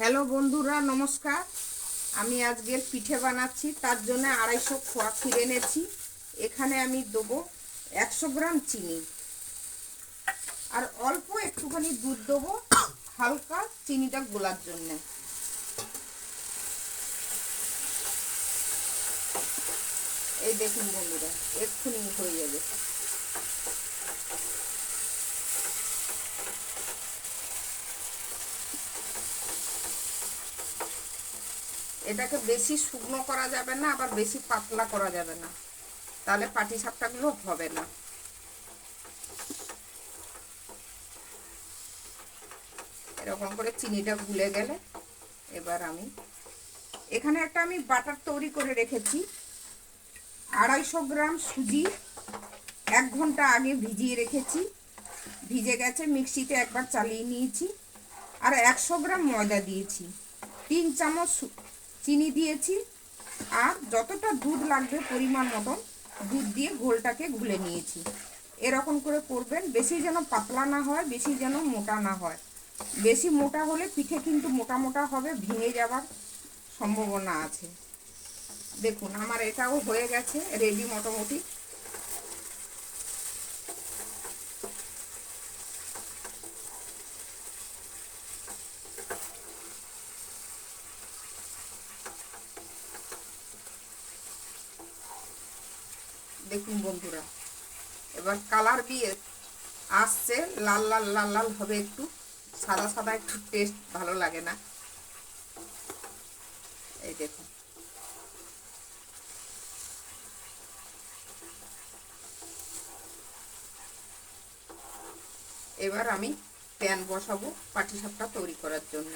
Hello বন্ধুরা, নমস্কার। আমি আজকে পিঠে বানাচ্ছি, তার জন্য 250 খোয়া ক্ষীর এনেছি। এখানে আমি দেবো 100 গ্রাম চিনি আর অল্প একটুখানি দুধ দেবো, হালকা চিনিটা গোলার জন্যে। এই দেখুন বন্ধুরা, এক্ষুনি হয়ে যাবে। এটাকে বেশি শুকনো করা যাবে না, আবার বেশি পাতলা করা যাবে না, তাহলে পাটিসাপটাগুলো হবে না। এরকম করে চিনিটা গুলে গেলে এবার আমি এখানে একটা বাটার তৈরি করে রেখেছি। 250 গ্রাম সুজি 1 ঘন্টা আগে ভিজিয়ে রেখেছি, ভিজে গেছে। মিক্সিতে একবার চালিয়ে নিয়েছি। আর 100 গ্রাম ময়দা দিয়েছি, 3 চামচ চিনি দিয়েছি, আর যতটা দুধ লাগবে পরিমাণ মতন দুধ দিয়ে ঘোলটাকে গুলে নিয়েছি। এরকম করে করবেন, বেশি যেন পাতলা না হয়, বেশি যেন মোটা না হয়। বেশি মোটা হলে পিঠে কিন্তু মোটা মোটা হবে, ভেঙে যাওয়ার সম্ভাবনা আছে। দেখুন আমার এটাও হয়ে গেছে রেডি মোটামুটি। দেখুন বন্ধুরা, এবার কালার দিয়ে আসছে, লাল লাল লাল লাল হবে। একটু সাদা সাদা একটু টেস্ট ভালো লাগে না। এই দেখুন, এবার আমি প্যান বসাবো পাটিসাপটা তৈরি করার জন্য।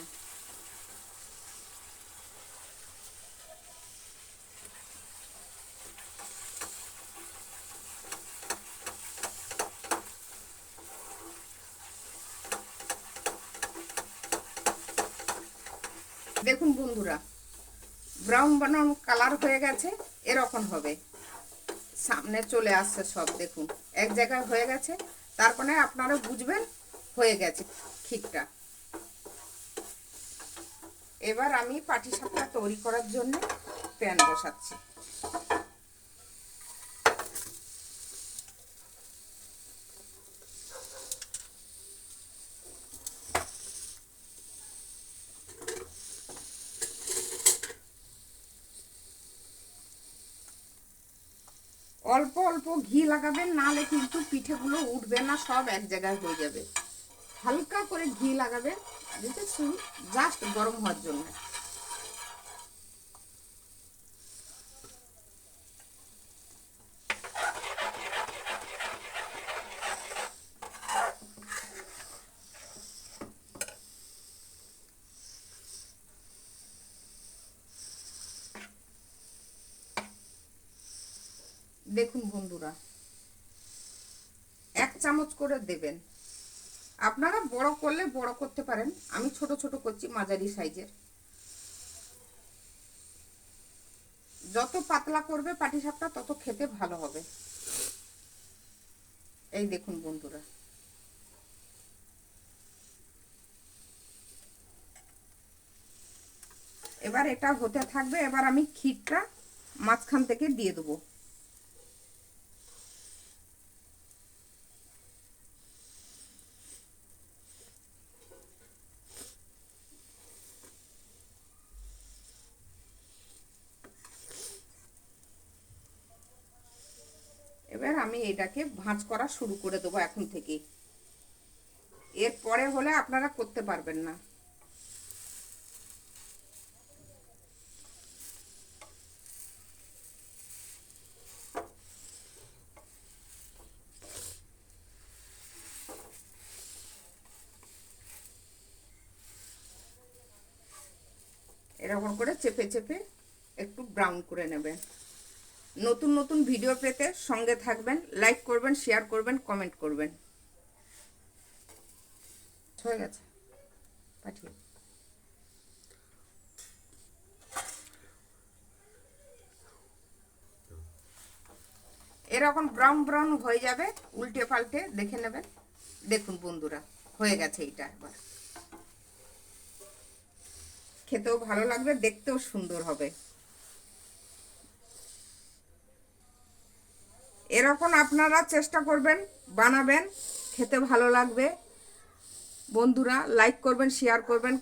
দেখুন বন্ধুরা, ব্রাউন ব্রাউন কালার হয়ে গেছে, এরকম হবে। সামনে চলে আসছে সব, দেখুন এক জায়গায় হয়ে গেছে। তারপরে আপনারা বুঝবেন হয়ে গেছে ক্ষীরটা। এবার আমি পাটিসাপটা তৈরি করার জন্য প্যান বসাচ্ছি। অল্প অল্প ঘি লাগাবেন, নাহলে কিন্তু পিঠেগুলো উঠবে না, সব এক জায়গায় হয়ে যাবে। হালকা করে ঘি লাগাবেন, বুঝেছেন, জাস্ট গরম হওয়ার জন্য। দেখুন বন্ধুরা, 1 চামচ করে দেবেন। আপনারা বড় করলে বড় করতে পারেন, আমি ছোট ছোট করছি, মাঝারি সাইজের। যত পাতলা করবে পাটিসাপটা তত খেতে ভালো হবে। এই দেখুন বন্ধুরা, এবার এটা হতে থাকবে। এবার আমি ক্ষীরটা মাঝখান থেকে দিয়ে দেবো। এবার আমি এটাকে ভাঁজ করা শুরু করে দেবো এখন থেকে। এরপরে হলে আপনারা করতে পারবেন না। এরকম করে চেপে চেপে একটু ব্রাউন করে নেবেন। নতুন নতুন ভিডিও পেতে সঙ্গে থাকবেন, লাইক করবেন, শেয়ার করবেন, কমেন্ট করবেন। হয়ে গেছে, পাঠিয়ে। এরকম ব্রাউন ব্রাউন হয়ে যাবে, উল্টে পাল্টে দেখে নেবেন। দেখুন বন্ধুরা, হয়ে গেছে এইটা। এবার খেতেও ভালো লাগবে, দেখতেও সুন্দর হবে। এরকম আপনারা চেষ্টা করবেন, বানাবেন, খেতে ভালো লাগবে। বন্ধুরা লাইক করবেন, শেয়ার করবেন।